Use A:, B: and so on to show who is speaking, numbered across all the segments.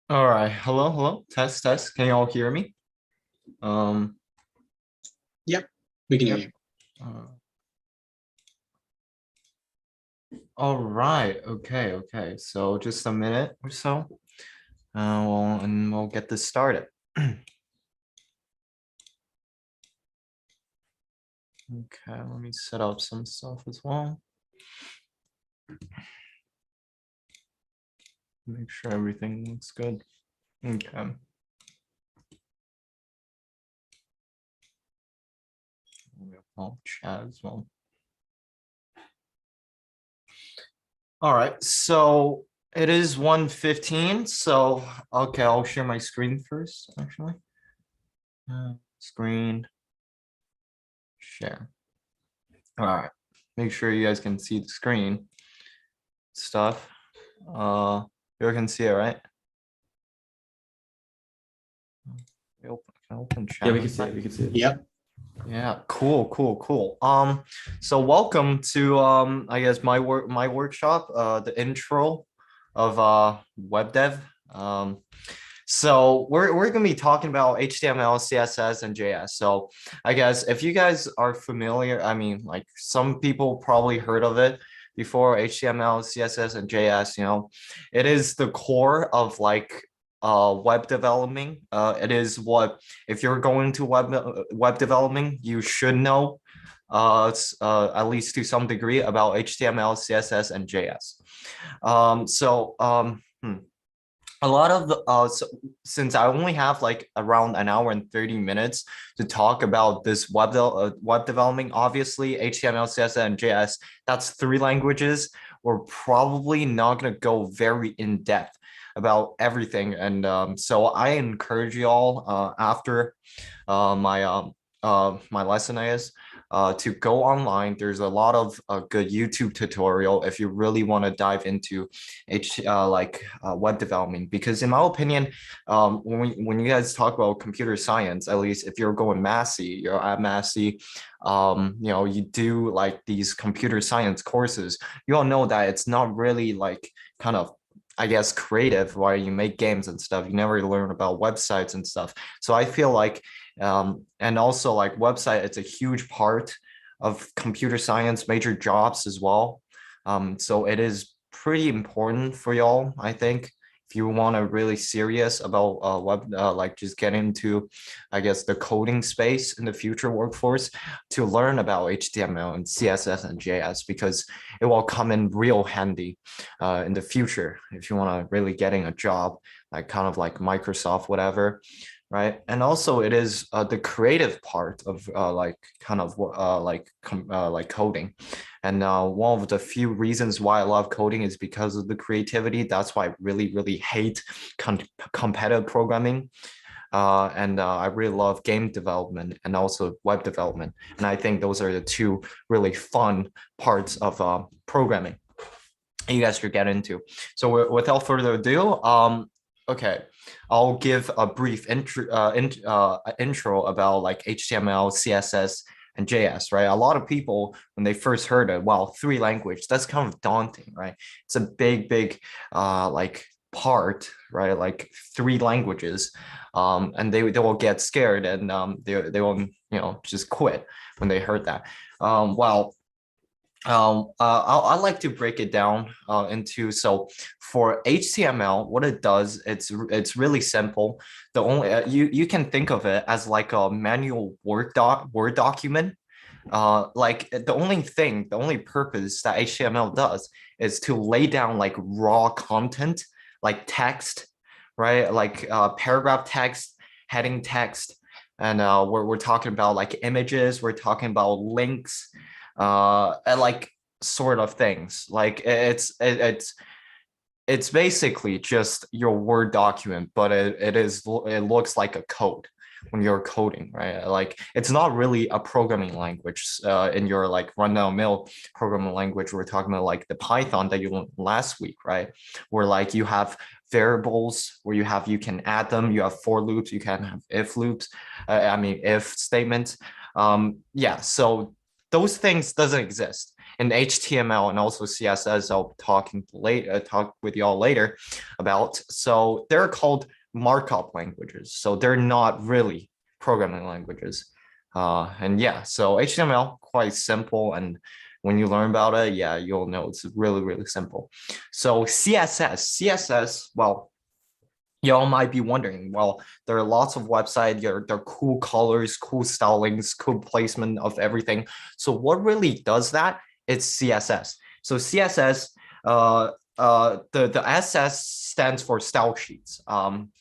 A: All right. Hello, hello. Test, test. Can you all hear me? Um,
B: Yep, we can hear
A: yep.
B: you.
A: Uh, all right. Okay, okay. So just a minute or so. We'll get this started. Okay, let me set up some stuff as well. Make sure everything looks good. Okay. I'll chat as well. All right, so it is 1:15. So okay, I'll share my screen first, actually. Screen share. All right, make sure you guys can see the screen stuff. You can see it, right? Can I open
C: Yeah,
A: chat?
C: we can see it. We can see it.
B: Yep.
A: Yeah, cool, cool, cool. So welcome to I guess my workshop, the intro of web dev. So we're gonna be talking about HTML, CSS, and JS. So I guess if you guys are familiar, I mean, like some people probably heard of it before, HTML, CSS, and JS. It is the core of like web development. It is what if you're going to web development, you should know at least to some degree about HTML, CSS, and JS. A lot of the since I only have like around an hour and 30 minutes to talk about this web development, obviously HTML, CSS, and JS, that's three languages. We're probably not going to go very in depth about everything, and so I encourage you all after my lesson is to go online. There's a lot of good YouTube tutorial if you really want to dive into web development. Because in my opinion, when you guys talk about computer science, at least if you're going Massey, you're at Massey, you do like these computer science courses. You all know that it's not really like kind of I guess creative where you make games and stuff. You never learn about websites and stuff. So I feel like and also like website, it's a huge part of computer science major jobs as well. So it is pretty important for y'all, I think, if you want to really serious about web, like just get into, I guess, the coding space in the future workforce, to learn about HTML and CSS and JS, because it will come in real handy in the future if you want to really getting a job, like kind of like Microsoft, whatever. Right. And also it is the creative part of like kind of like coding. And one of the few reasons why I love coding is because of the creativity. That's why I really, really hate competitive programming. And I really love game development and also web development. And I think those are the two really fun parts of programming you guys should get into. So without further ado, okay, I'll give a brief intro about like HTML, CSS, and JS, right? A lot of people, when they first heard it, wow, three language, that's kind of daunting, right? It's a big like part, right? Like three languages, and they will get scared, and they will just quit when they heard that. Well, I like to break it down into, so for HTML, what it does, it's really simple. The only you can think of it as like a manual Word document. Like the only purpose that HTML does is to lay down like raw content, like text, right? Like paragraph text, heading text, and we're talking about like images, we're talking about links, and like sort of things. Like it's basically just your Word document, but it looks like a code when you're coding, right? Like it's not really a programming language in your like run-of-the-mill programming language. We're talking about like the Python that you learned last week, right? Where like you have variables where you can add them, you have for loops, you can have if loops, I mean if statements. Yeah, so those things doesn't exist in HTML and also CSS, I'll talk with y'all later about. So they're called markup languages. So they're not really programming languages. And yeah, so HTML, quite simple. And when you learn about it, yeah, you'll know it's really, really simple. So CSS, well, y'all might be wondering, well, there are lots of websites, there are cool colors, cool stylings, cool placement of everything. So what really does that? It's CSS. So CSS, the SS stands for style sheets.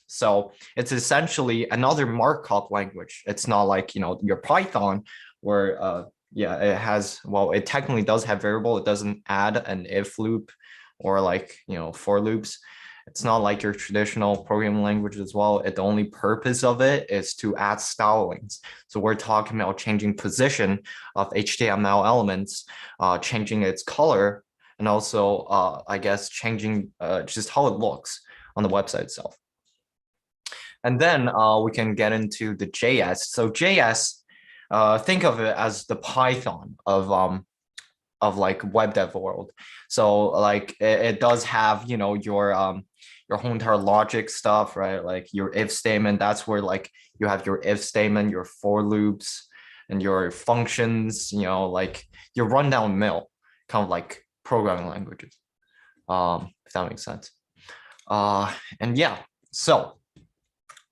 A: So it's essentially another markup language. It's not like, your Python where, yeah, it has, well, it technically does have variable. It doesn't add an if loop or like, for loops. It's not like your traditional programming language as well. The only purpose of it is to add stylings. So we're talking about changing position of HTML elements, changing its color, and also, I guess, changing just how it looks on the website itself. And then we can get into the JS. So JS, think of it as the Python of like web dev world. So like it does have, your whole entire logic stuff, right? Like your if statement, that's where like you have your if statement, your for loops, and your functions, like your rundown mill kind of like programming languages, if that makes sense. And yeah, so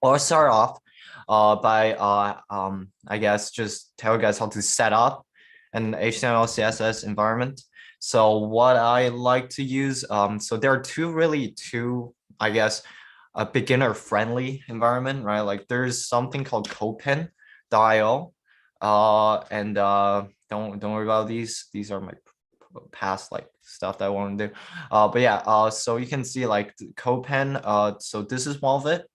A: I'll start off by I guess just tell you guys how to set up an HTML CSS environment. So what I like to use, so there are two, I guess, a beginner friendly environment, right? Like there's something called codepin.io, and don't worry about these. These are my past like stuff that I want to do. But yeah, so you can see like CodePen. So this is one of it.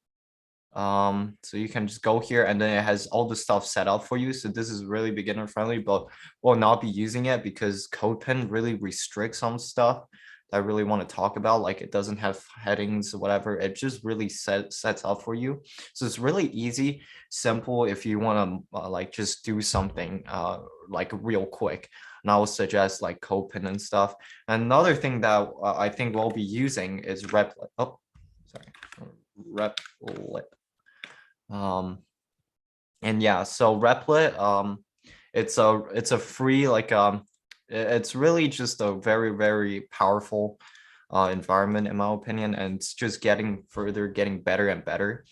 A: So you can just go here and then it has all the stuff set up for you. So this is really beginner friendly, but we'll not be using it because CodePen really restricts some stuff that I really want to talk about. Like it doesn't have headings or whatever. It just really sets up for you. So it's really easy, simple if you want to like just do something like real quick. And I would suggest like CodePen and stuff. Another thing that I think we'll be using is Replit. Oh, sorry, Replit. And yeah, so Replit, it's a free like it's really just a very, very powerful environment in my opinion, and it's just getting better and better.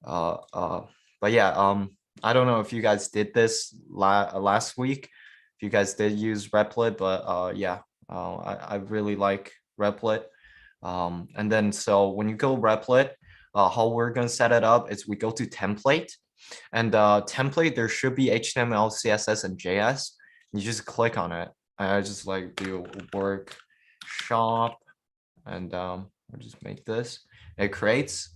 A: But yeah, I don't know if you guys did this last week, if you guys did use Replit, but yeah, I really like Replit. And then so when you go Replit, how we're going to set it up is we go to template, and template, there should be HTML, CSS, and JS. You just click on it. I just like do workshop, and I'll just make this. It creates,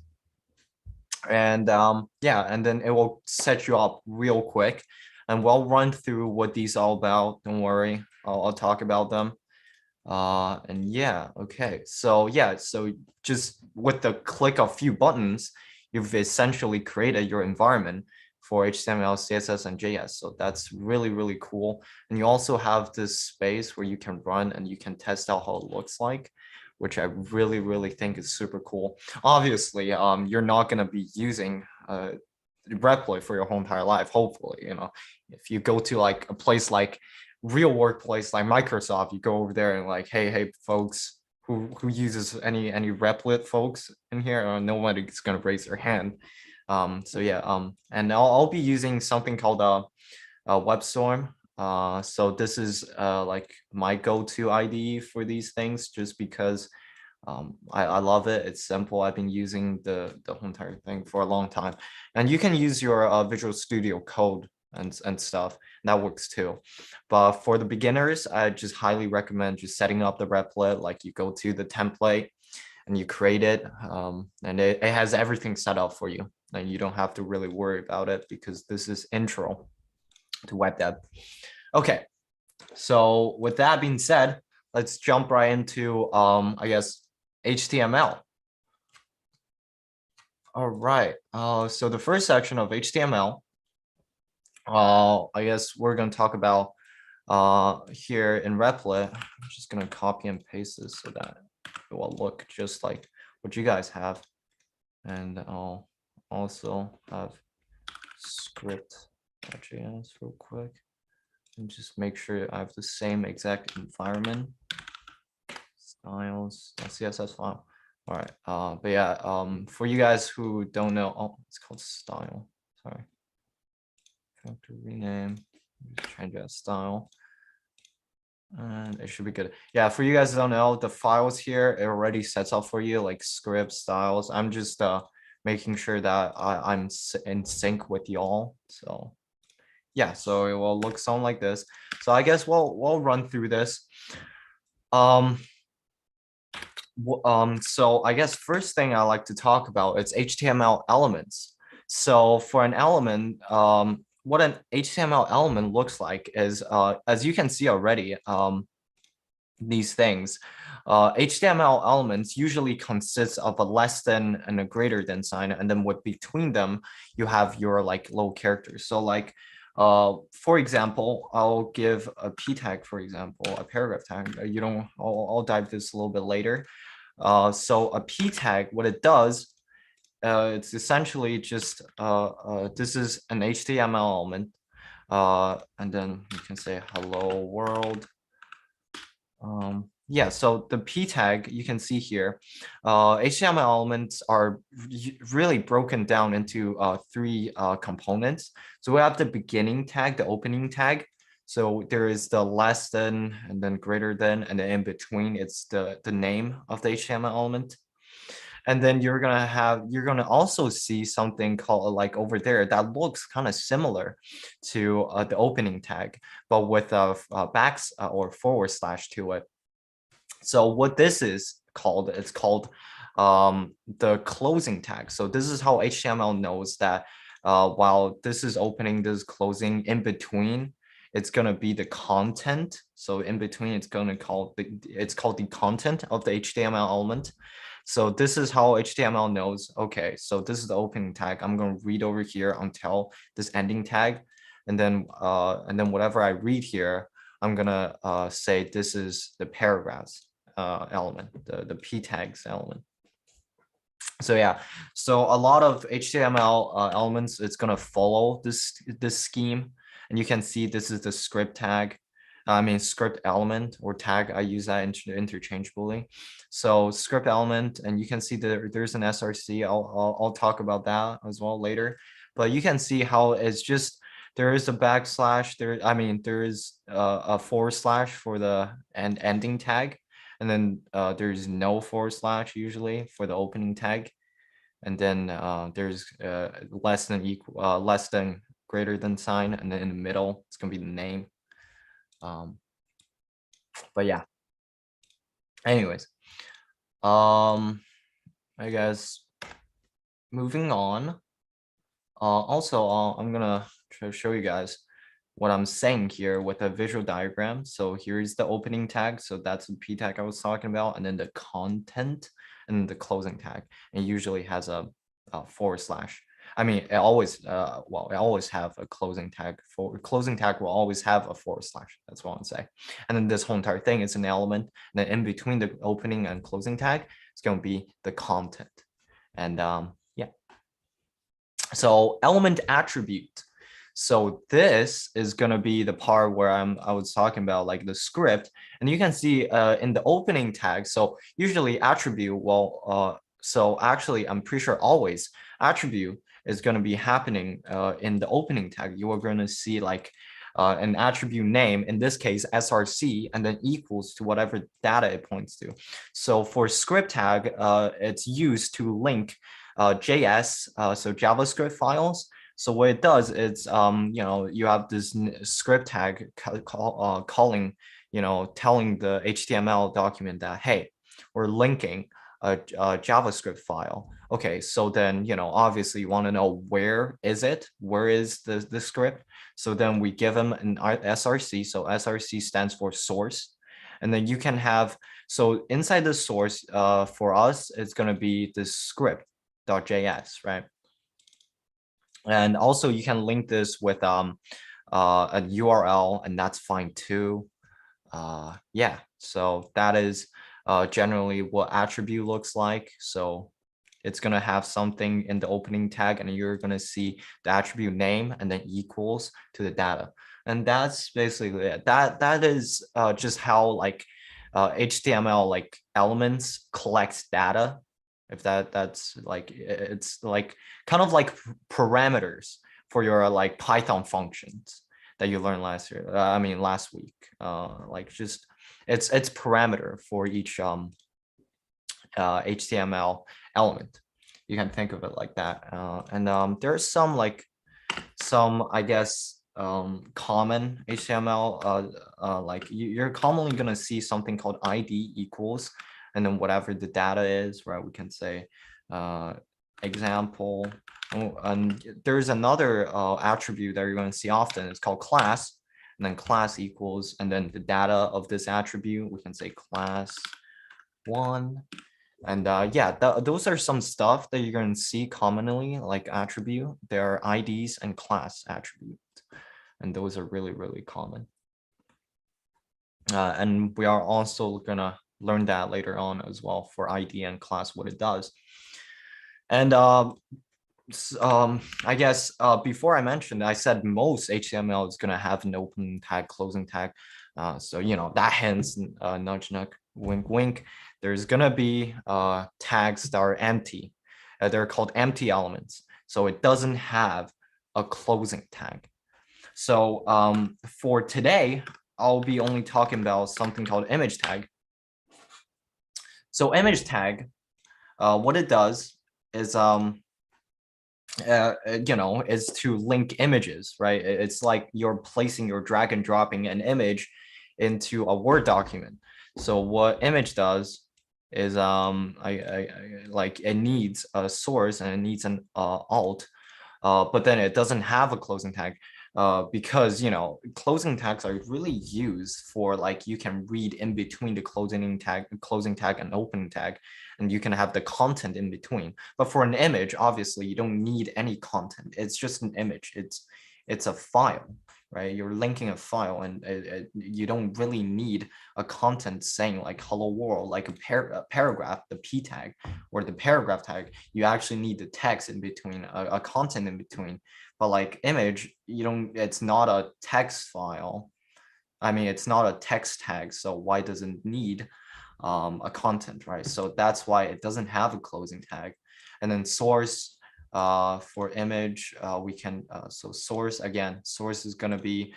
A: and yeah, and then it will set you up real quick, and we'll run through what these are all about. Don't worry, I'll talk about them. And yeah, okay, so yeah, so just with the click of few buttons, you've essentially created your environment for HTML, CSS, and JS. So that's really, really cool. And you also have this space where you can run and you can test out how it looks like, which I really, really think is super cool. Obviously, you're not going to be using Replit for your whole entire life. Hopefully, if you go to like a place like real workplace like Microsoft, you go over there and like, hey folks, who uses any Replit folks in here? Nobody's gonna raise their hand. So yeah, and I'll be using something called a WebStorm. So this is like my go-to IDE for these things, just because I love it. It's simple. I've been using the whole entire thing for a long time, and you can use your Visual Studio Code and stuff. That works too. But for the beginners, I just highly recommend just setting up the Replit. Like you go to the template and you create it, and it has everything set up for you, and you don't have to really worry about it because this is intro to web dev. Okay, so with that being said, let's jump right into I guess HTML. All right, so the first section of HTML, I guess we're going to talk about here in Replit. I'm just gonna copy and paste this so that it will look just like what you guys have. And I'll also have script.js real quick and just make sure I have the same exact environment. Styles, CSS file. All right. But yeah, for you guys who don't know, oh, it's called style. Sorry. Factory rename. Just change that style. And it should be good. Yeah, for you guys who don't know, the files here, it already sets up for you like script styles. I'm just making sure that I'm in sync with y'all. So yeah, so it will look something like this. So I guess we'll run through this. So I guess first thing I like to talk about is HTML elements. So for an element, what an HTML element looks like is, as you can see already, these things, HTML elements usually consists of a less than and a greater than sign, and then with between them, you have your like little characters. So like, for example, I'll give a p tag, for example, a paragraph tag. You don't, I'll dive this a little bit later. So a p tag, what it does, it's essentially just this is an HTML element, and then you can say hello world. Yeah, so the p tag you can see here, HTML elements are really broken down into three components. So we have the beginning tag, the opening tag. So there is the less than, and then greater than, and then in between, it's the name of the HTML element. And then you're gonna also see something called like over there that looks kind of similar to the opening tag, but with a backs or forward slash to it. So what this is called, it's called the closing tag. So this is how HTML knows that while this is opening, this is closing, in between, it's gonna be the content. So in between, it's gonna call it's called the content of the HTML element. So this is how HTML knows, okay, so this is the opening tag. I'm going to read over here until this ending tag. And then whatever I read here, I'm going to say this is the paragraphs element, the p tags element. So yeah, so a lot of HTML elements, it's going to follow this scheme. And you can see this is the script tag. I mean, script element or tag, I use that interchangeably. So script element, and you can see there's an SRC. I'll talk about that as well later. But you can see how it's just, there is a backslash there. I mean, there is a forward slash for the ending tag. And then there's no forward slash usually for the opening tag. And then there's less than equal, less than greater than sign. And then in the middle, it's gonna be the name. But yeah, anyways, I guess moving on. Also, I'm gonna try to show you guys what I'm saying here with a visual diagram. So here's the opening tag. So that's the p tag I was talking about, and then the content and the closing tag. It usually has a forward slash. I mean, it always, well, it always have a closing tag. For closing tag will always have a forward slash. That's what I'm saying. And then this whole entire thing is an element. And then in between the opening and closing tag, it's going to be the content. And yeah. So element attribute. So this is going to be the part where I was talking about like the script. And you can see in the opening tag. So usually attribute, well, so actually, I'm pretty sure always attribute is going to be happening in the opening tag. You are going to see like an attribute name, in this case, SRC, and then equals to whatever data it points to. So for script tag, it's used to link JS, so JavaScript files. So what it does is, you know, you have this script tag calling, you know, telling the HTML document that, hey, we're linking a JavaScript file. Okay, so then, you know, obviously you want to know where is it? Where is the script? So then we give them an SRC. So SRC stands for source. And then you can have, so inside the source, for us, it's going to be the script.js, right? And also you can link this with a URL, and that's fine too. Yeah, so that is generally what attribute looks like. So it's going to have something in the opening tag, and you're going to see the attribute name and then equals to the data. And that's basically it. That is just how like HTML like elements collects data. If that's like, it's like kind of like parameters for your like Python functions that you learned last year. I mean last week. Like just it's parameter for each HTML element. You can think of it like that. And there's some like I guess common HTML like you're commonly gonna see something called ID equals, and then whatever the data is, right? We can say example. And there's another attribute that you're going to see often. It's called class, and then class equals, and then the data of this attribute, we can say class one. And yeah, those are some stuff that you're going to see commonly, like attribute. There are IDs and class attributes, and those are really, really common. And we are also going to learn that later on as well for ID and class, what it does. And I guess before I mentioned, I said most HTML is going to have an opening tag, closing tag. So, you know, that hence nudge, nudge, wink, wink. There's going to be tags that are empty. They're called empty elements. So it doesn't have a closing tag. So for today, I'll be only talking about something called image tag. So image tag, what it does is you know, is to link images, right? It's like you're placing, you're drag and dropping an image into a Word document. So what image does is like it needs a source and it needs an alt, but then it doesn't have a closing tag. Because, you know, closing tags are really used for like you can read in between the closing tag and opening tag, and you can have the content in between. But for an image, obviously you don't need any content. It's just an image. It's a file, right? You're linking a file, and you don't really need a content saying like hello world, like a paragraph, the p tag or the paragraph tag. You actually need the text in between, a content in between. But like image, you don't, it's not a text file. I mean, it's not a text tag. So why does it need a content, right? So that's why it doesn't have a closing tag. And then source for image, we can, so source, again, source is going to be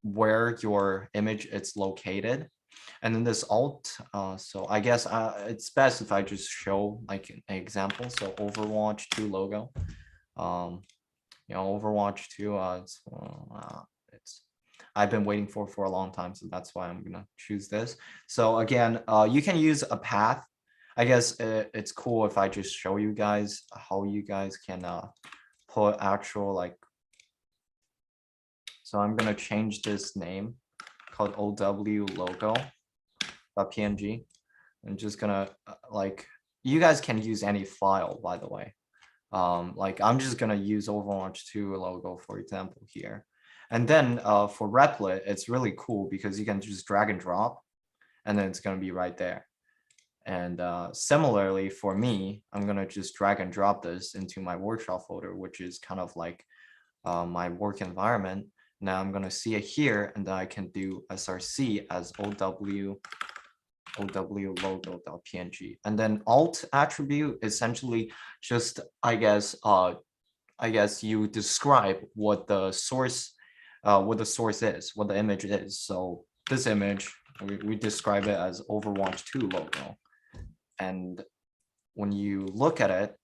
A: where your image is located. And then this alt, so I guess it's best if I just show like an example. So Overwatch 2 logo. You know, Overwatch 2, it's I've been waiting for a long time, so that's why I'm gonna choose this. So again, you can use a path. I guess it's cool if I just show you guys how you guys can put actual like. So I'm gonna change this name called OW logo.png. I'm just gonna like, you guys can use any file, by the way. Like I'm just gonna use Overwatch 2 logo, for example, here. And then for Replit, it's really cool because you can just drag and drop, and then it's gonna be right there. And similarly for me, I'm gonna just drag and drop this into my workshop folder, which is kind of like my work environment. Now I'm gonna see it here, and then I can do src as OW logo.png. And then alt attribute essentially just, I guess you describe what the source is, what the image is. So this image, we describe it as Overwatch 2 logo. And when you look at it,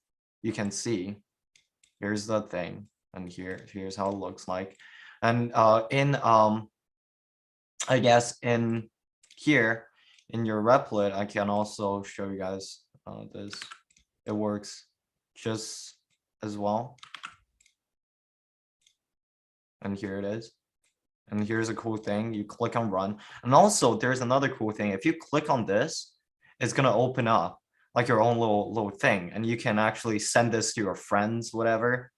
A: you can see here's the thing, and here's how it looks like. And in I guess in here in your Replit, I can also show you guys this. It works just as well. And here it is. And here's a cool thing. You click on run. And also there's another cool thing. If you click on this, it's going to open up like your own little thing. And you can actually send this to your friends, whatever.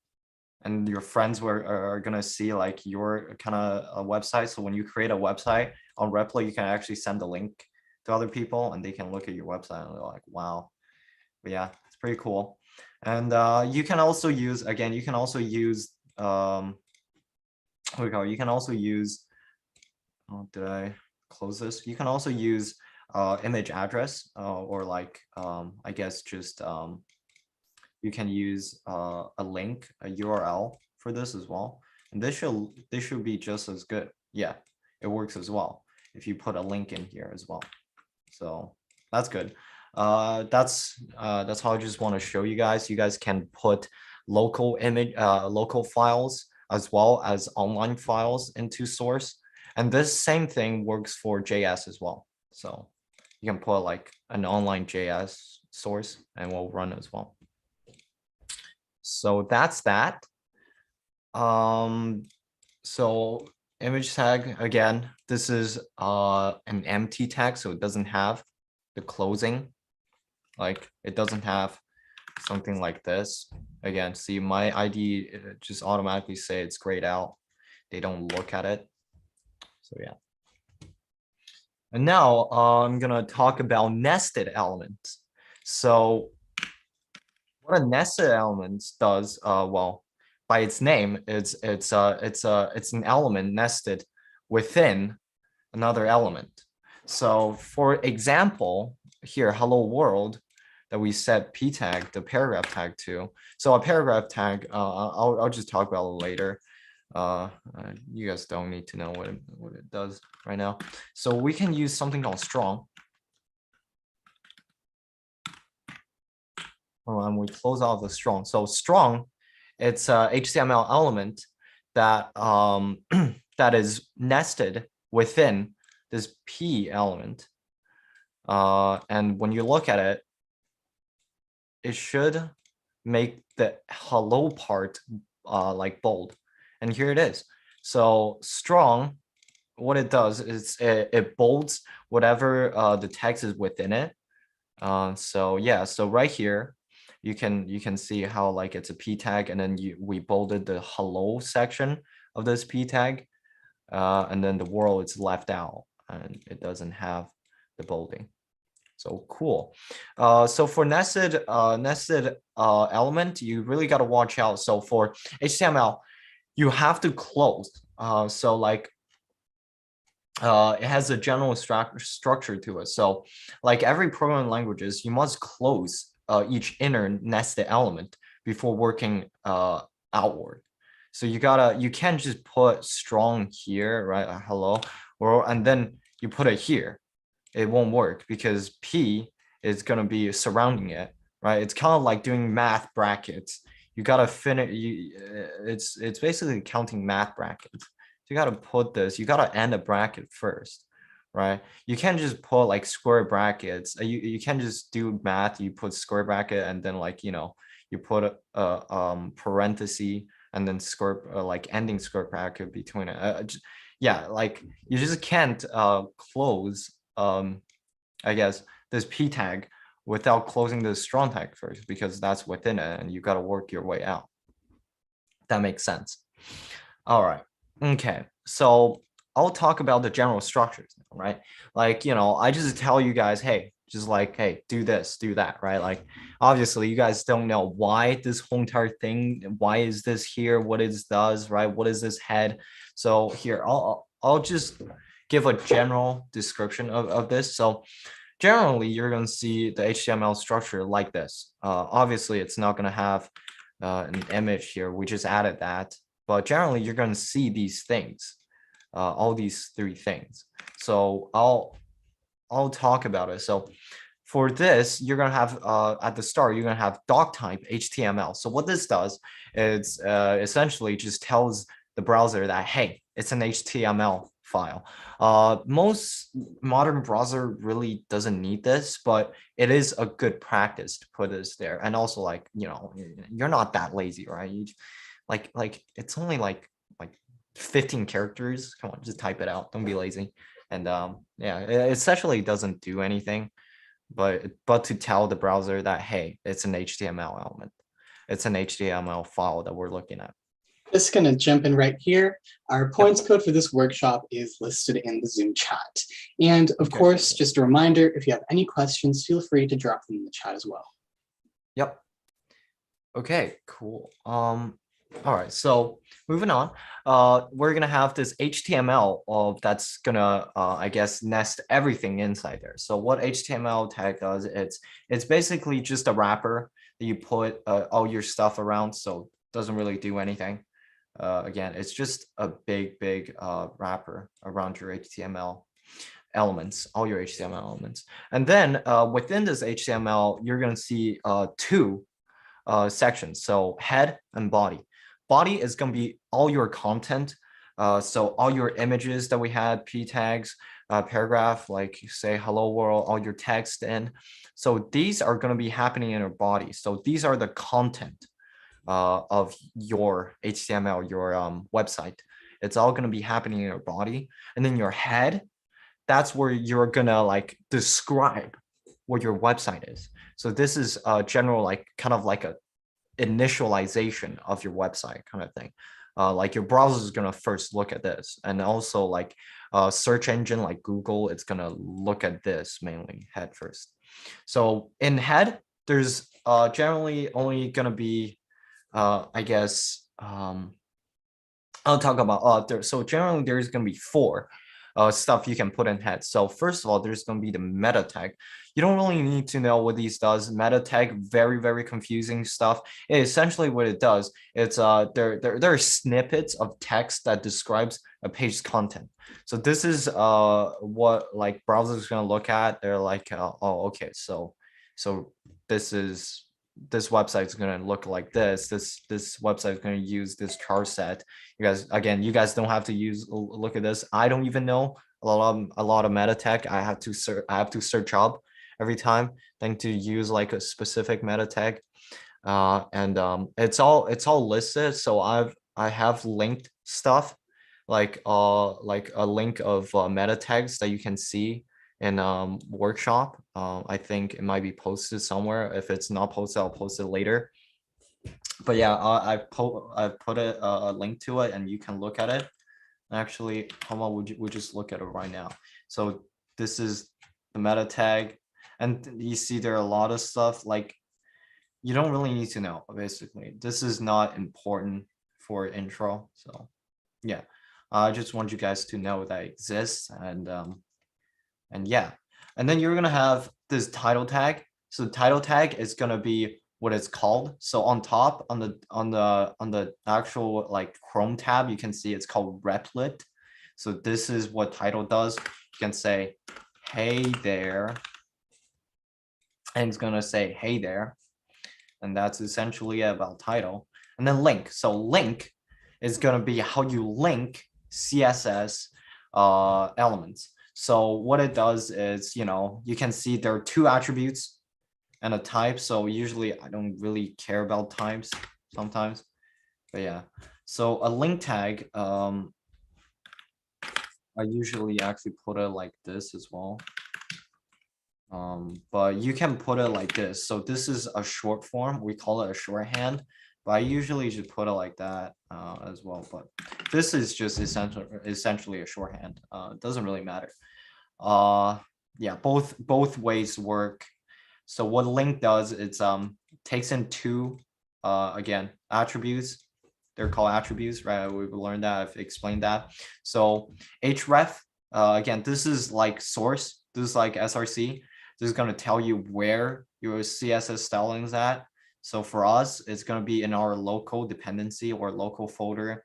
A: and your friends are gonna see like your kind of a website. So when you create a website on Replit, you can actually send the link to other people and they can look at your website and they're like, wow. But yeah, it's pretty cool. And you can also use, again, you can also use what do we call it? You can also use, oh, did I close this? You can also use image address or like I guess just you can use a link, a URL for this as well. And this should be just as good. Yeah, it works as well if you put a link in here as well. So that's good. That's how I just want to show you guys. You guys can put local image, local files as well as online files into source. And this same thing works for JS as well. So you can put like an online JS source and we'll run as well. So that's that. So image tag, again, this is an empty tag, so it doesn't have the closing. Like it doesn't have something like this. Again, see my ID just automatically say it's grayed out. They don't look at it. So yeah. And now I'm gonna talk about nested elements. So what a nested element does, well, by its name, it's an element nested within another element. So for example, here, hello world, that we set p tag, the paragraph tag to. So a paragraph tag, I'll just talk about it later. You guys don't need to know what it does right now. So we can use something called strong. And we close out the strong. So strong, it's a HTML element that that is nested within this p element. And when you look at it, it should make the hello part like bold. And here it is. So strong, what it does is it bolds whatever the text is within it. So yeah, so right here, you can see how like it's a p tag, and then we bolded the hello section of this p tag, and then the world is left out and it doesn't have the bolding. So cool. So for nested element, you really got to watch out. So for HTML, you have to close. So like it has a general structure to it. So like every programming languages, you must close each inner nested element before working outward. So you can't just put strong here, right? Hello, and then you put it here. It won't work because P is going to be surrounding it, right? It's kind of like doing math brackets. You got to finish. It's basically counting math brackets. So you got to put this. You got to end a bracket first, right? You can't just put like square brackets. You can't just do math. You put square bracket and then like you put a parenthesis and then square like ending square bracket between it. Yeah, like you just can't close I guess this p tag without closing the strong tag first, because that's within it and you got to work your way out. That makes sense. All right. Okay. So I'll talk about the general structures, right? Like, I just tell you guys, hey, just like, hey, do this, do that, right? Like, obviously, you guys don't know why this whole entire thing, why is this here, what it does, right? What is this head? So here, I'll just give a general description of this. So generally, you're going to see the HTML structure like this. Obviously, it's not going to have an image here. We just added that. But generally, you're going to see these things, all these three things. So I'll talk about it. So for this, you're going to have at the start, you're going to have doc type HTML. So what this does is essentially just tells the browser that, hey, it's an HTML file. Most modern browser really doesn't need this, but it is a good practice to put this there. And also, like, you're not that lazy, right? You like it's only like 15 characters. Come on, just type it out. Don't be lazy. And yeah, it essentially doesn't do anything, but to tell the browser that, hey, it's an HTML element. It's an HTML file that we're looking at.
B: Just gonna jump in right here. Our points code for this workshop is listed in the Zoom chat. And of
A: Okay.
B: course, just a reminder, if you have any questions, feel free to drop them in the chat as well.
A: Yep. Okay, cool. All right, so moving on, we're gonna have this HTML that's gonna, I guess, nest everything inside there. So what HTML tag does, it's basically just a wrapper that you put all your stuff around, so it doesn't really do anything. Again, it's just a big wrapper around your HTML elements, all your HTML elements. And then within this HTML, you're gonna see two sections. So head and body. Body is going to be all your content. So all your images that we had, p tags, paragraph, like say hello world, all your text in. So these are going to be happening in your body. So these are the content of your HTML, your website. It's all going to be happening in your body. And then your head, that's where you're going to like describe what your website is. So this is a general, like kind of like a initialization of your website kind of thing. Like your browser is going to first look at this, and also like search engine like Google, it's going to look at this mainly head first. So in head, there's generally only going to be, I guess, I'll talk about there. So generally there's going to be four stuff you can put in head. So first of all, there's going to be the meta tag. You don't really need to know what these does. Meta tag, very confusing stuff. Essentially what it does, it's there are snippets of text that describes a page's content. So this is what like browsers going to look at. They're like, oh, okay, so this website is going to look like this. This website is going to use this char set. You guys don't have to look at this. I don't even know a lot of meta tag. I have to search up every time then to use like a specific meta tag. And it's all listed. So I have linked stuff like a link of meta tags that you can see in workshop. I think it might be posted somewhere. If it's not posted, I'll post it later. But yeah, I've put a link to it, and you can look at it. Actually, how about we just look at it right now. So this is the meta tag, and you see there are a lot of stuff like you don't really need to know. Basically, this is not important for intro. So yeah, I just want you guys to know that it exists, and yeah, and then you're gonna have this title tag. So the title tag is gonna be what it's called. So on top, on the actual like Chrome tab, you can see it's called Replit. So this is what title does. You can say, hey there, and it's gonna say, hey there, and that's essentially about title. And then link. So link is gonna be how you link CSS elements. So what it does is, you can see there are two attributes and a type. So usually I don't really care about types sometimes, but yeah. So a link tag, I usually actually put it like this as well. But you can put it like this. So this is a short form. We call it a shorthand, but I usually just put it like that as well. But this is just essentially a shorthand. It doesn't really matter. Yeah, both ways work. So what link does, it's takes in two again attributes. They're called attributes, right? We've learned that. I've explained that. So href, again, this is like source. This is like src. This is going to tell you where your CSS styling is at. So for us, it's going to be in our local dependency or local folder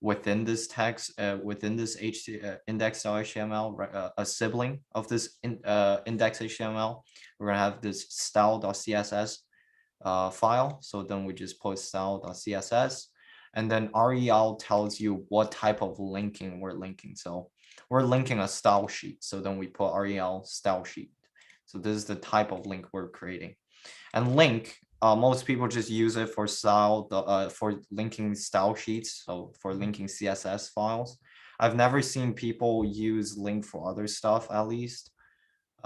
A: within this text, within this index.html, a sibling of this index.html. We're going to have this style.css file. So then we just put style.css. And then rel tells you what type of linking we're linking. So we're linking a style sheet. So then we put rel style sheet. So this is the type of link we're creating. And link, most people just use it for style, for linking style sheets. So for linking CSS files. I've never seen people use link for other stuff, at least.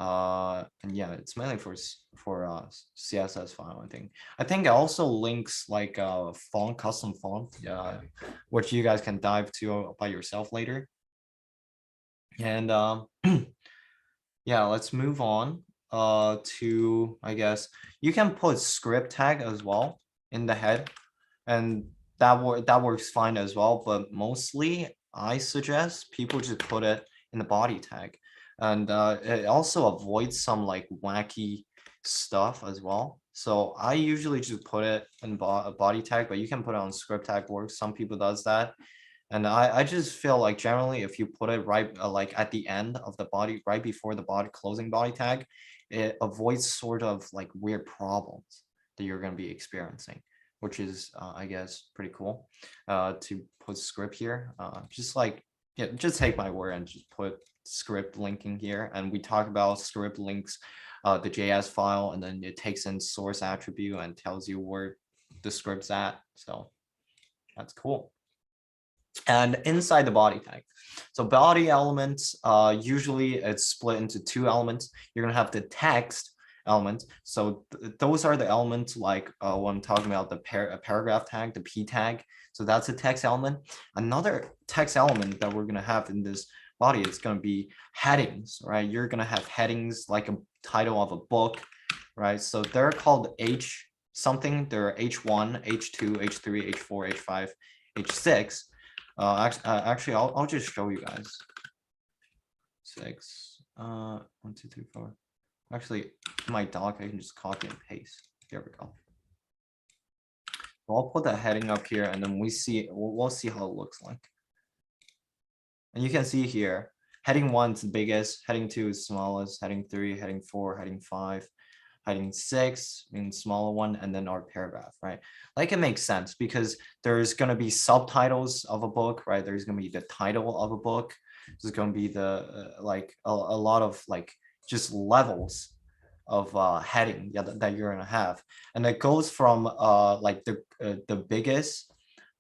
A: And yeah, it's mainly for CSS file. I think it also links like font, custom font, which you guys can dive to by yourself later. And yeah, let's move on to, I guess you can put script tag as well in the head, and that works fine as well. But mostly, I suggest people just put it in the body tag, and it also avoids some like wacky stuff as well. So I usually just put it in body tag, but you can put it on script tag works. Some people does that. And I just feel like generally if you put it right like at the end of the body, right before the body closing body tag, it avoids sort of like weird problems that you're going to be experiencing, which is I guess pretty cool to put script here. Just like, yeah, just take my word and just put script linking here. And we talk about script links the JS file, and then it takes in source attribute and tells you where the script's at. So that's cool. And inside the body tag, so body elements, usually it's split into two elements. You're gonna have the text element. So those are the elements like when I'm talking about the paragraph tag, the p tag. So that's a text element. Another text element that we're gonna have in this body is gonna be headings, right? You're gonna have headings like a title of a book, right? So they're called H something. They're H1, H2, H3, H4, H5, H6. Actually, I'll just show you guys. 6, 1, 2, 3, 4. Actually, my doc, I can just copy and paste. Here we go. So I'll put that heading up here, and then we'll see how it looks like. And you can see here, heading 1 is the biggest, heading 2 is smallest, heading 3, heading 4, heading 5. Heading 6 in smaller one, and then our paragraph, right? Like it makes sense because there's going to be subtitles of a book, right? There's going to be the title of a book. There's going to be the like a lot of like just levels of heading, yeah, that you're going to have, and it goes from like the biggest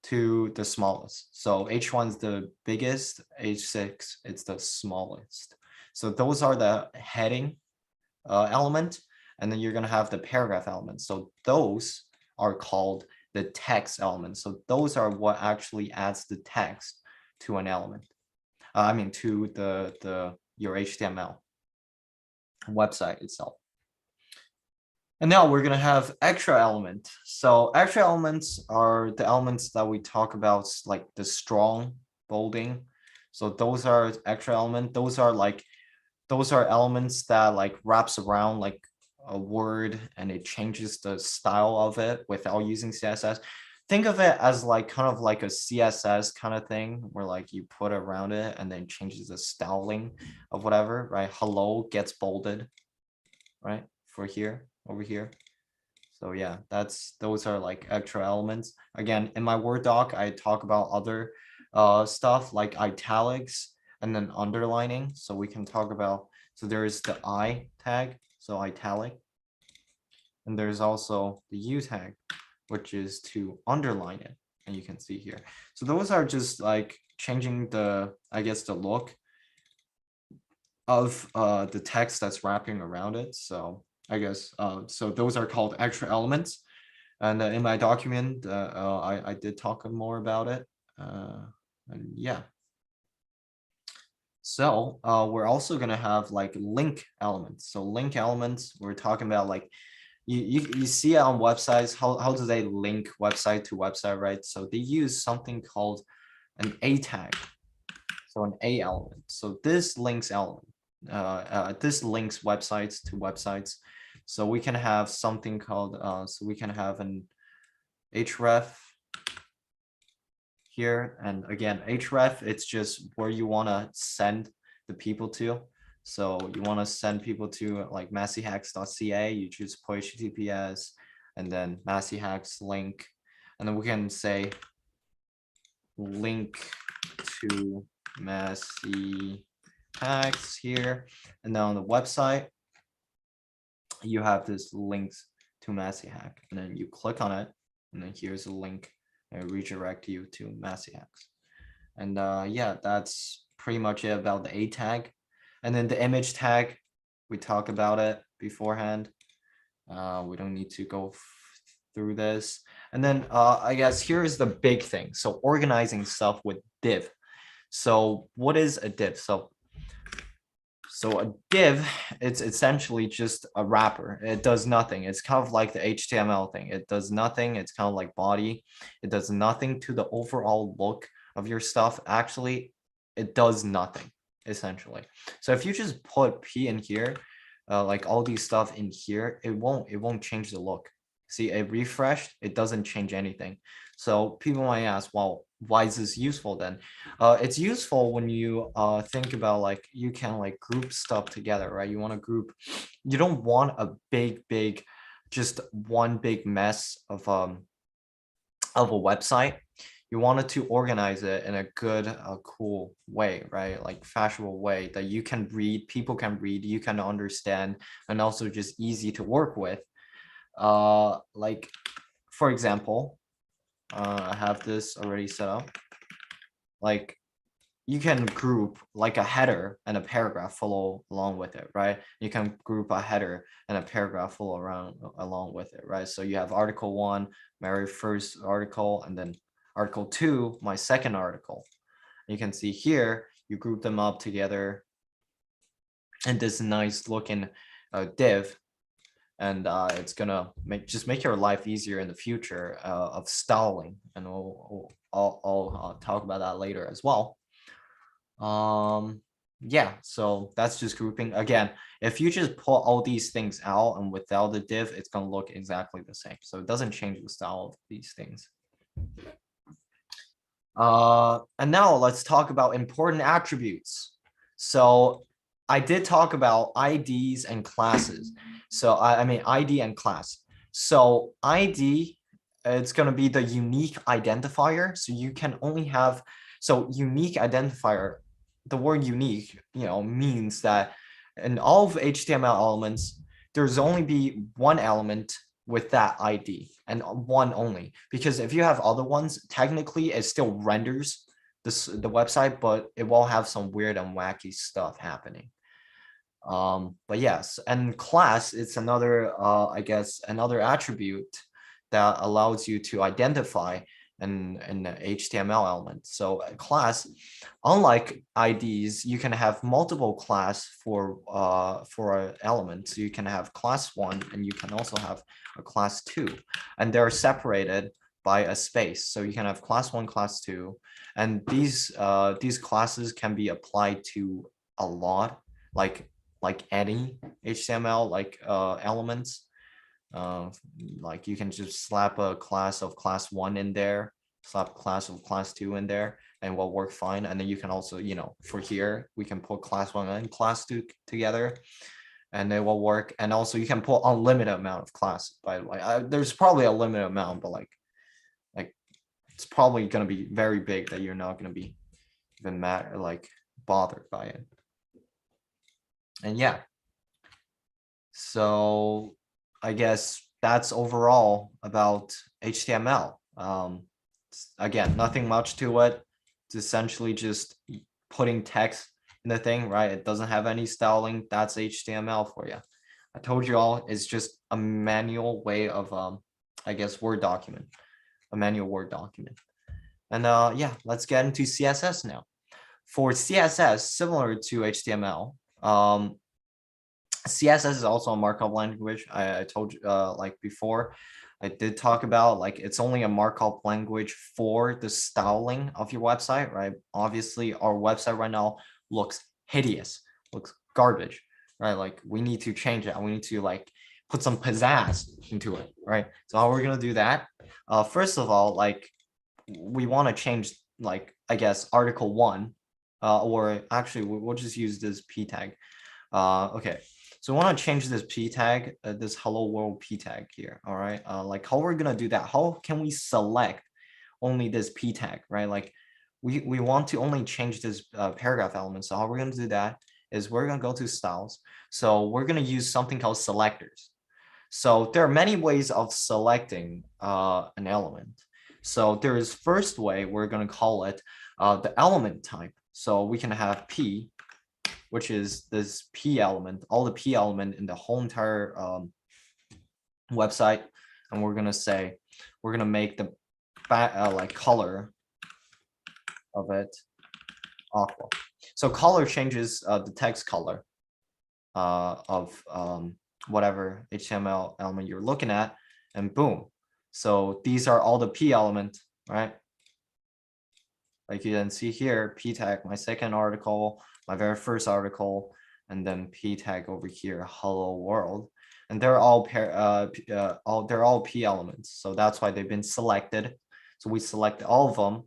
A: to the smallest. So H1 is the biggest, H6 it's the smallest. So those are the heading element. And then you're going to have the paragraph elements. So those are called the text elements. So those are what actually adds the text to an element. I mean, to your HTML website itself. And now we're going to have extra element. So extra elements are the elements that we talk about, like the strong bolding. So those are extra element. Those are elements that like wraps around like a word and it changes the style of it without using CSS. Think of it as like kind of like a CSS kind of thing where like you put around it and then changes the styling of whatever, right? Hello gets bolded, right? For here, over here. So yeah, those are like extra elements. Again, in my Word doc, I talk about other stuff like italics and then underlining. So we can talk about, so there's the I tag, so italic. And there's also the U tag, which is to underline it. And you can see here. So those are just like changing the, I guess, the look of the text that's wrapping around it. So I guess, so those are called extra elements. And in my document, I did talk more about it. And yeah. So we're also going to have like link elements. So link elements, we're talking about like, you see it on websites, how do they link website to website, right? So they use something called an A tag. So an A element. So this links element, this links websites to websites. So we can have something called, so we can have an href here. And again, href, it's just where you want to send the people to. So you want to send people to like MasseyHacks.ca, you choose put HTTPS and then MasseyHacks link. And then we can say link to MasseyHacks here. And then on the website, you have this links to MasseyHack. And then you click on it. And then here's a link and redirect you to MasseyHacks. And yeah, that's pretty much it about the A tag. And then the image tag, We talked about it beforehand. We don't need to go through this. And then I guess here's the big thing. So organizing stuff with div. So what is a div? So a div, it's essentially just a wrapper. It does nothing. It's kind of like the HTML thing. It does nothing. It's kind of like body. It does nothing to the overall look of your stuff. Actually, it does nothing, essentially. So if you just put P in here, like all these stuff in here, it won't change the look. See, it refreshed, it doesn't change anything. So people might ask, well, why is this useful then? It's useful when you think about like you can like group stuff together, right? You want to group, you don't want a big, just one big mess of a website. You wanted to organize it in a good, cool way, right? Like fashionable way that you can read, people can read, you can understand, and also just easy to work with. Like for example, I have this already set up. Like you can group like a header and a paragraph follow along with it, right? You can group a header and a paragraph follow around along with it, right? So you have article 1, my very first article, and then article 2, my second article. You can see here, you group them up together in this nice looking div. And it's gonna make your life easier in the future of styling, and I'll talk about that later as well. Yeah, so that's just grouping. Again, if you just pull all these things out and without the div, it's gonna look exactly the same. So it doesn't change the style of these things. And now let's talk about important attributes. So I did talk about IDs and classes. So I mean ID and class. So ID, it's going to be the unique identifier. So you can only have, so unique identifier, the word unique, means that in all of HTML elements, there's only be one element with that ID and one only, because if you have other ones, technically it still renders the website, but it will have some weird and wacky stuff happening. But yes, and class, it's another I guess another attribute that allows you to identify an HTML element. So a class, unlike IDs, you can have multiple class for an element. So you can have class 1 and you can also have a class 2, and they're separated by a space. So you can have class 1, class 2, and these classes can be applied to a lot, like any HTML elements. Like you can just slap a class of class 1 in there, slap a class of class 2 in there, and will work fine. And then you can also, for here, we can put class 1 and class 2 together, and it will work. And also you can put unlimited amount of classes, by the way. There's probably a limited amount, but like it's probably going to be very big that you're not going to be even bothered by it. And yeah, so I guess that's overall about HTML. Again, nothing much to it. It's essentially just putting text in the thing, right? It doesn't have any styling. That's HTML for you. I told you all, it's just a manual way of, I guess, Word document, a manual Word document. And yeah, let's get into CSS now. For CSS, similar to HTML, CSS is also a markup language. I told you like before, I did talk about like it's only a markup language for the styling of your website, right? Obviously, our website right now looks hideous, looks garbage, right? Like we need to change that. We need to like put some pizzazz into it, right? So how we're gonna do that? First of all, like we want to change, like I guess article 1, or actually we'll just use this p tag. Okay. So we want to change this p tag, this hello world p tag here. All right. Like how we're going to do that. How can we select only this p tag, right? Like we want to only change this paragraph element. So how we're going to do that is we're going to go to styles. So we're going to use something called selectors. So there are many ways of selecting an element. So there is first way, we're going to call it the element type. So we can have p which is this P element, all the P element in the whole entire website. And we're gonna say, we're gonna make the like color of it aqua. So color changes the text color of whatever HTML element you're looking at, and boom. So these are all the P element, right? Like you can see here, P tag, my second article, my very first article, and then P tag over here, hello world. And they're all they're all P elements. So that's why they've been selected. So we select all of them,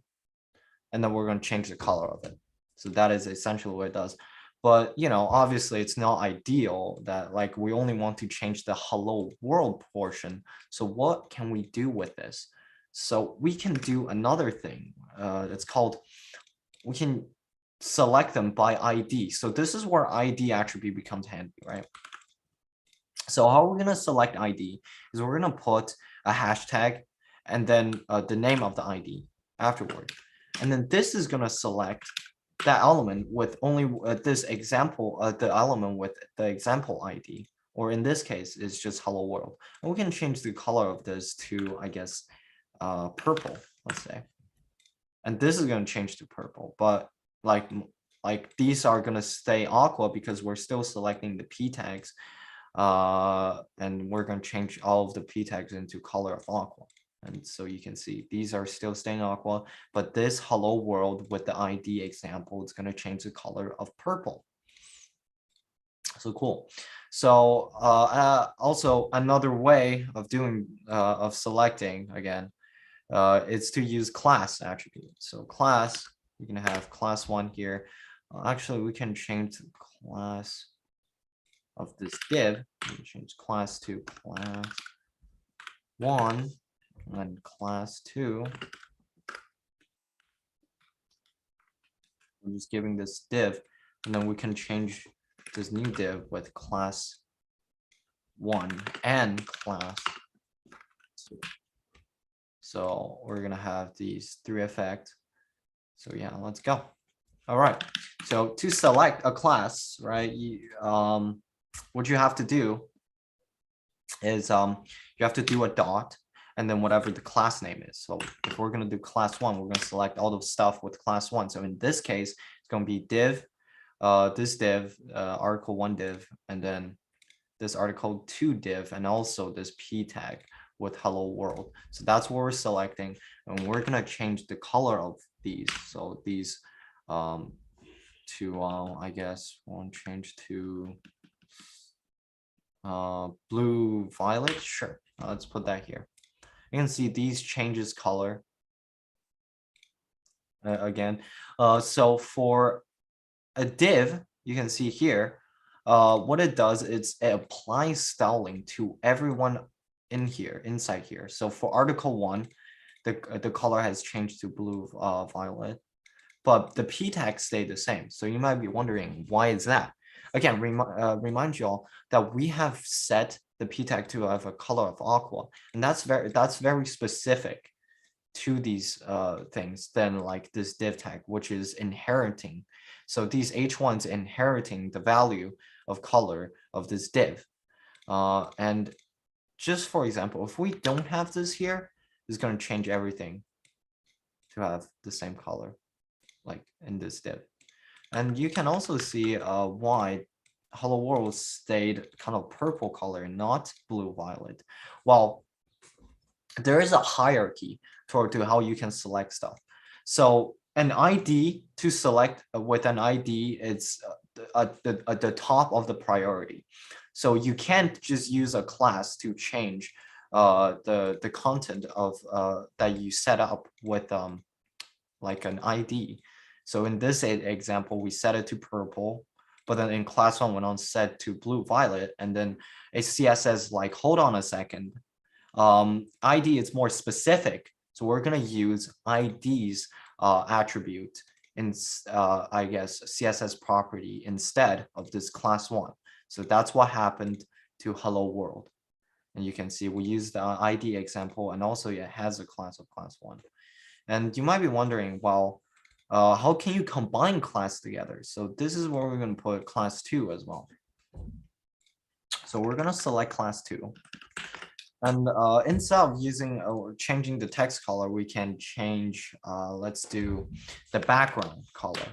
A: and then we're going to change the color of it. So that is essentially what it does. But, you know, obviously it's not ideal that like we only want to change the hello world portion. So what can we do with this? So we can do another thing. It's called, we can select them by ID. So this is where ID attribute becomes handy, right? So how we're going to select ID is we're going to put a hashtag and then the name of the ID afterward. And then this is going to select that element with only this example, the element with the example ID, or in this case, it's just hello world. And we can change the color of this to, I guess, purple, let's say. And this is going to change to purple, but like these are going to stay aqua because we're still selecting the P tags. And we're going to change all of the P tags into color of aqua. And so you can see these are still staying aqua, but this hello world with the ID example is going to change the color of purple. So cool. So also another way of doing of selecting again is to use class attribute. So class, you can have class 1 here. Actually, we can change the class of this div. We can change class to class 1. And class 2, I'm just giving this div, and then we can change this new div with class 1 and class 2. So we're gonna have these 3 effects. So yeah, let's go. All right. So to select a class, right? What you have to do is you have to do a dot. And then whatever the class name is. So if we're going to do class 1, we're going to select all the stuff with class 1. So in this case, it's going to be div, this div, article 1 div, and then this article 2 div, and also this P tag with hello world. So that's what we're selecting. And we're going to change the color of these. So these to, I guess, one change to blue violet. Sure. Let's put that here. You can see these changes color again. So for a div, you can see here, what it does is it applies styling to everyone in here, inside here. So for article 1, the color has changed to blue violet, but the P tag stayed the same. So you might be wondering, why is that? Again, remind you all that we have set the P tag to have a color of aqua, and that's very specific to these things than like this div tag, which is inheriting. So these H1s inheriting the value of color of this div. And just for example, if we don't have this here, it's going to change everything to have the same color, like in this div. And you can also see why hello world stayed kind of purple color, not blue violet. Well, there is a hierarchy to how you can select stuff. So an ID to select with an ID is at the top of the priority. So you can't just use a class to change the content of that you set up with like an ID. So in this example, we set it to purple, but then in class 1 went on set to blue violet, and then a CSS like, hold on a second, ID is more specific, so we're going to use ID's attribute in I guess CSS property instead of this class 1. So that's what happened to hello world, and you can see we use the ID example, and also it has a class of class 1. And you might be wondering, well, how can you combine class together? So this is where we're going to put class 2 as well. So we're going to select class 2. And instead of using or changing the text color, we can change, let's do the background color.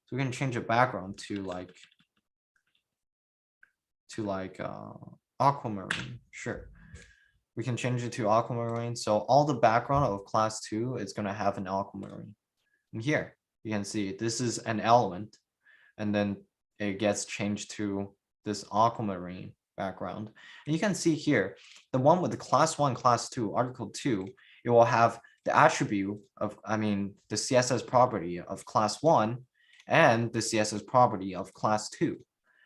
A: So we can change the background to aquamarine. Sure. We can change it to aquamarine. So all the background of class 2 is going to have an aquamarine. And here you can see this is an element, and then it gets changed to this aquamarine background. And you can see here, the one with the class 1, class 2, article 2, it will have the attribute of, the CSS property of class 1 and the CSS property of class 2.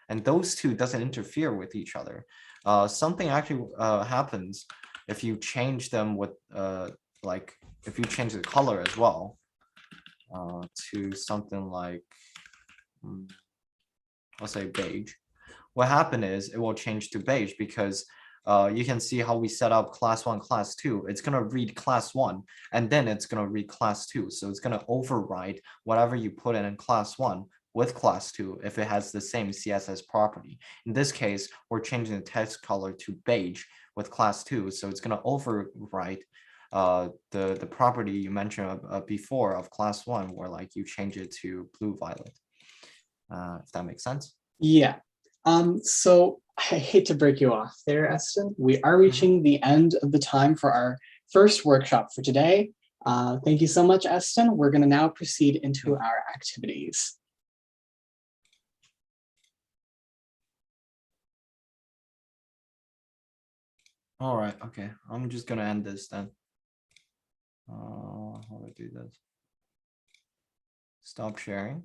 A: And those two doesn't interfere with each other. Something actually happens if you change them with, if you change the color as well to something like, let's say beige. What happened is it will change to beige because you can see how we set up class 1, class 2. It's going to read class 1, and then it's going to read class 2. So it's going to override whatever you put in class 1 with class 2 if it has the same CSS property. In this case, we're changing the text color to beige with class 2. So it's going to override the property you mentioned before of class 1, where like you change it to blue violet. If that makes sense.
B: Yeah. So I hate to break you off there, Eston. We are reaching the end of the time for our first workshop for today. Thank you so much, Eston. We're going to now proceed into our activities.
A: All right. Okay. I'm just going to end this then. How do I do this? Stop sharing.